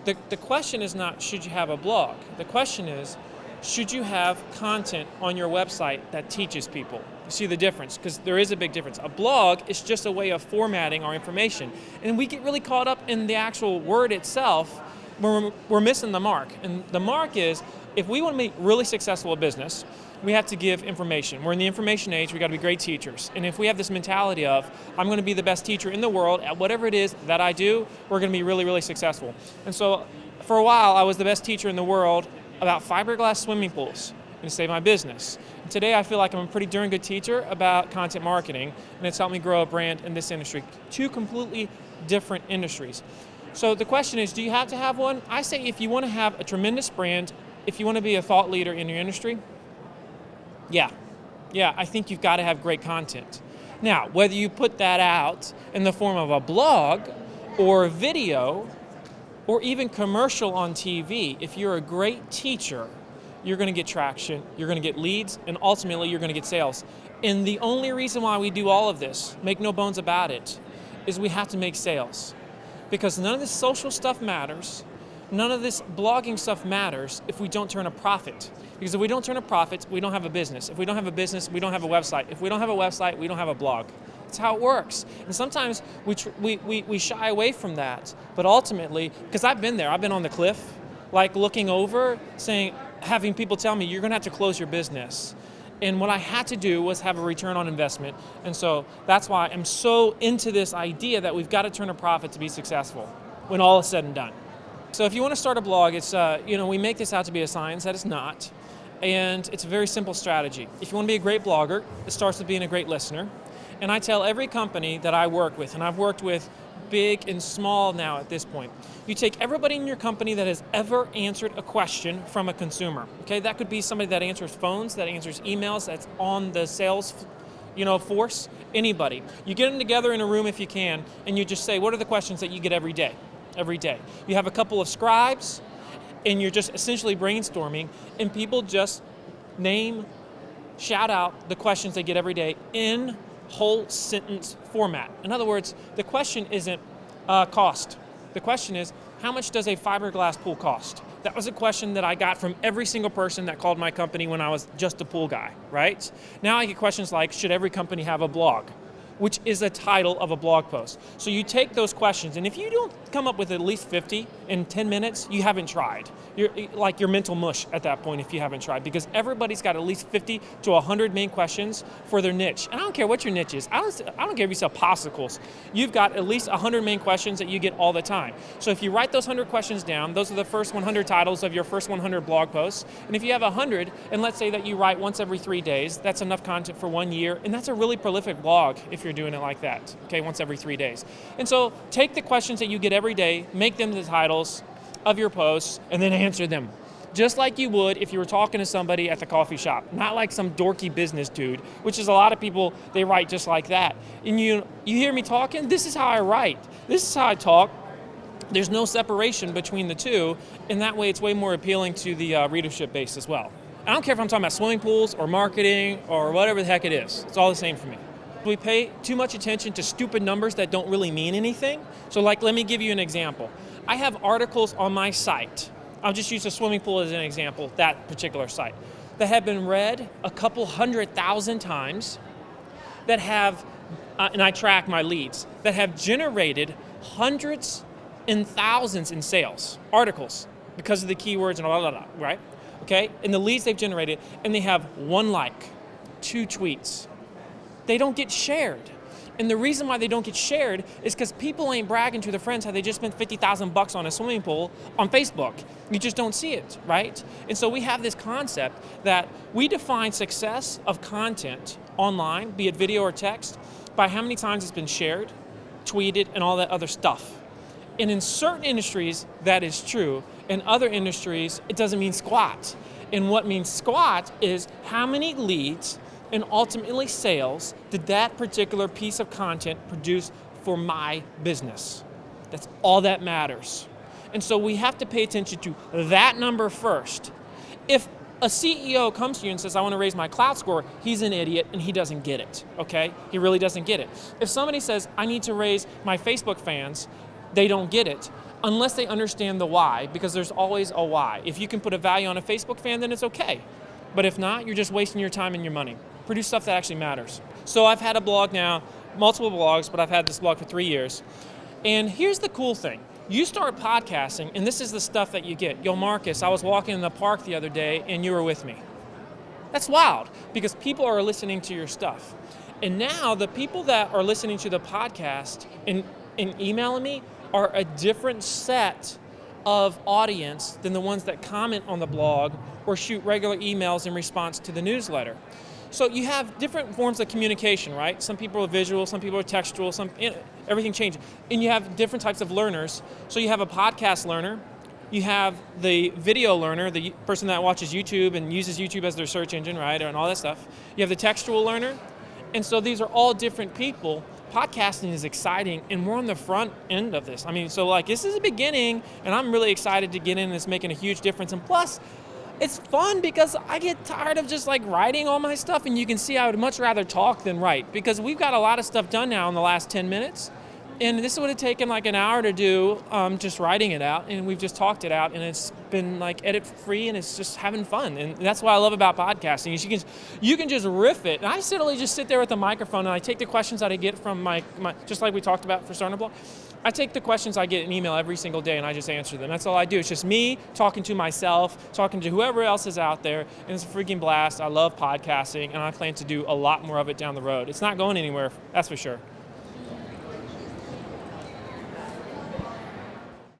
The question is not, should you have a blog? The question is, should you have content on your website that teaches people? You see the difference? Because there is a big difference. A blog is just a way of formatting our information. And we get really caught up in the actual word itself, we're missing the mark. And the mark is, if we want to be really successful at business, we have to give information. We're in the information age, we got to be great teachers. And if we have this mentality of, I'm going to be the best teacher in the world at whatever it is that I do, we're going to be really, really successful. And so for a while, I was the best teacher in the world about fiberglass swimming pools and to save my business. And today I feel like I'm a pretty darn good teacher about content marketing, and it's helped me grow a brand in this industry. Two completely different industries. So the question is, do you have to have one? I say if you want to have a tremendous brand, if you want to be a thought leader in your industry, yeah, I think you've got to have great content. Now, whether you put that out in the form of a blog or a video or even commercial on TV, if you're a great teacher, you're going to get traction, you're going to get leads, and ultimately you're going to get sales. And the only reason why we do all of this, make no bones about it, is we have to make sales. Because none of this social stuff matters, none of this blogging stuff matters if we don't turn a profit. Because if we don't turn a profit, we don't have a business. If we don't have a business, we don't have a website. If we don't have a website, we don't have a blog. That's how it works. And sometimes we shy away from that. But ultimately, because I've been there, I've been on the cliff, like looking over, having people tell me, you're going to have to close your business. And what I had to do was have a return on investment. And so that's why I'm so into this idea that we've got to turn a profit to be successful when all is said and done. So if you want to start a blog, it's we make this out to be a science that it's not. And it's a very simple strategy. If you want to be a great blogger, it starts with being a great listener. And I tell every company that I work with, and I've worked with big and small now at this point, you take everybody in your company that has ever answered a question from a consumer. Okay, that could be somebody that answers phones, that answers emails, that's on the sales force, anybody. You get them together in a room if you can, and you just say, what are the questions that you get every day? Every day. You have a couple of scribes, and you're just essentially brainstorming, and people just shout out the questions they get every day in whole sentence format. In other words, the question isn't cost. The question is, how much does a fiberglass pool cost? That was a question that I got from every single person that called my company when I was just a pool guy, right? Now I get questions like, should every company have a blog? Which is a title of a blog post. So you take those questions, and if you don't come up with at least 50 in 10 minutes, you haven't tried. You're mental mush at that point if you haven't tried, because everybody's got at least 50 to 100 main questions for their niche. And I don't care what your niche is. I don't care if you sell popsicles. You've got at least 100 main questions that you get all the time. So if you write those 100 questions down, those are the first 100 titles of your first 100 blog posts. And if you have 100, and let's say that you write once every 3 days, that's enough content for 1 year, and that's a really prolific blog if you're doing it like that, okay, once every 3 days. And so take the questions that you get every day, make them the titles of your posts, and then answer them. Just like you would if you were talking to somebody at the coffee shop, not like some dorky business dude, which is a lot of people, they write just like that. And you hear me talking? This is how I write. This is how I talk. There's no separation between the two, and that way it's way more appealing to the readership base as well. I don't care if I'm talking about swimming pools or marketing or whatever the heck it is. It's all the same for me. We pay too much attention to stupid numbers that don't really mean anything. So let me give you an example. I have articles on my site. I'll just use a swimming pool as an example, that particular site, that have been read a couple 100,000 times, that have, and I track my leads, that have generated hundreds and thousands in sales, articles, because of the keywords and blah, blah, blah, right? Okay, and the leads they've generated, and they have 1 like, 2 tweets. They don't get shared. And the reason why they don't get shared is because people ain't bragging to their friends how they just spent $50,000 on a swimming pool on Facebook. You just don't see it, right? And so we have this concept that we define success of content online, be it video or text, by how many times it's been shared, tweeted, and all that other stuff. And in certain industries, that is true. In other industries, it doesn't mean squat. And what means squat is how many leads and ultimately sales did that particular piece of content produce for my business. That's all that matters. And so we have to pay attention to that number first. If a CEO comes to you and says, I want to raise my clout score, he's an idiot and he doesn't get it, okay? He really doesn't get it. If somebody says, I need to raise my Facebook fans, they don't get it unless they understand the why, because there's always a why. If you can put a value on a Facebook fan, then it's okay. But if not, you're just wasting your time and your money. Produce stuff that actually matters. So I've had a blog now, multiple blogs, but I've had this blog for 3 years. And here's the cool thing. You start podcasting, and this is the stuff that you get. Yo, Marcus, I was walking in the park the other day, and you were with me. That's wild, because people are listening to your stuff. And now the people that are listening to the podcast and emailing me are a different set of audience than the ones that comment on the blog or shoot regular emails in response to the newsletter. So you have different forms of communication, right? Some people are visual, some people are textual, everything changes. And you have different types of learners. So you have a podcast learner, you have the video learner, the person that watches YouTube and uses YouTube as their search engine, right, and all that stuff. You have the textual learner. And so these are all different people. Podcasting is exciting, and we're on the front end of this. I mean, so like this is a beginning, and I'm really excited to get in, and it's making a huge difference. And plus, it's fun because I get tired of just like writing all my stuff, and you can see I would much rather talk than write, because we've got a lot of stuff done now in the last 10 minutes. And this would have taken like an hour to do, just writing it out, and we've just talked it out, and it's been like edit free, and it's just having fun. And that's what I love about podcasting. Is you can just riff it. And I just sit there with the microphone, and I take the questions that I get from my just like we talked about for starting a blog. I take the questions I get in email every single day, and I just answer them. That's all I do. It's just me talking to myself, talking to whoever else is out there, and it's a freaking blast. I love podcasting, and I plan to do a lot more of it down the road. It's not going anywhere, that's for sure.